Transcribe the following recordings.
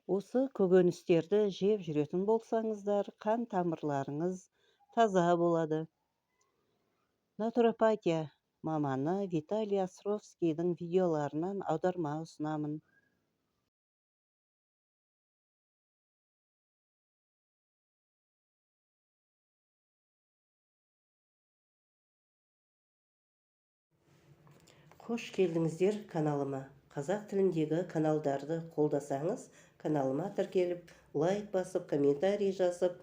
Осы көкөністерді жеп жүретін болсаңыздар, қан тамырларыңыз таза болады. Натуропатия маманы Виталий Островскийдің видеоларынан аударма ұсынамын. Қош келдіңіздер каналыма. Қазақ тіліндегі каналдарды қолдасаңыз, каналыма тіркеліп, лайк басып, комментарий жазып,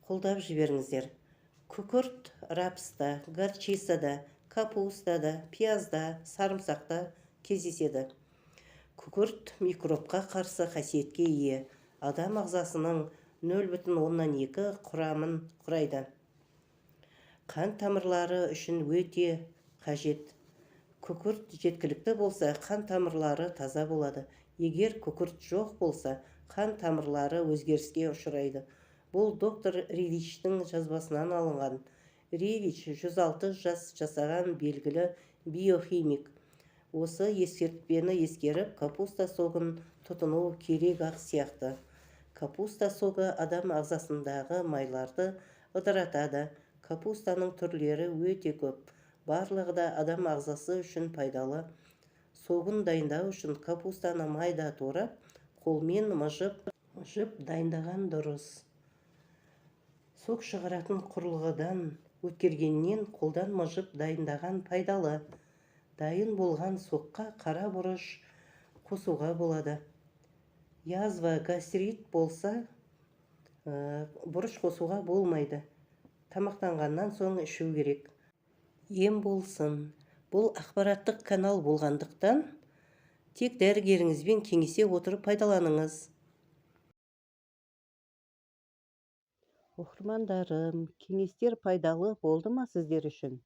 қолдап жіберіңіздер. Күкірт рапста, горчицада, капустада, пиязда, сарымсақта кездеседі. Күкірт микробқа қарсы қасиетке ие. Адам ағзасының 0,2 құрамын құрайды. Қан тамырлары үшін өте қажет. Күкірт жеткілікті болса, қан тамырлары таза болады. Егер күкірт жоқ болса, қан тамырлары өзгеріске ұшырайды. Бұл доктор Ривичтің жазбасынан алынған. Ривич 106 жас жасаған белгілі биохимик. Осы ескертпені ескеріп, капуста согын тұтыну керек ақ сияқты. Капуста согы адам ағзасындағы майларды ыдыратады. Капустаның түрлері өте көп. Барлығы да адам ағзасы үшін пайдалы. Согын дайындау үшін капустаны майда турап, қолмен мыжып дайындаған дұрыс. Сок шығаратын құрылғыдан өткергеннен қолдан мыжып дайындаған пайдалы. Дайын болған сокқа қара бұрыш қосуға болады. Язва, гастрит болса, бұрыш қосуға болмайды. Тамақтанғаннан соң ішу керек. Ем болсын. Бұл ақпараттық канал болғандықтан, тек дәрігеріңізбен кеңесе отырып пайдаланыңыз. Оқырмандарым, кеңестер пайдалы болды ма сіздер үшін?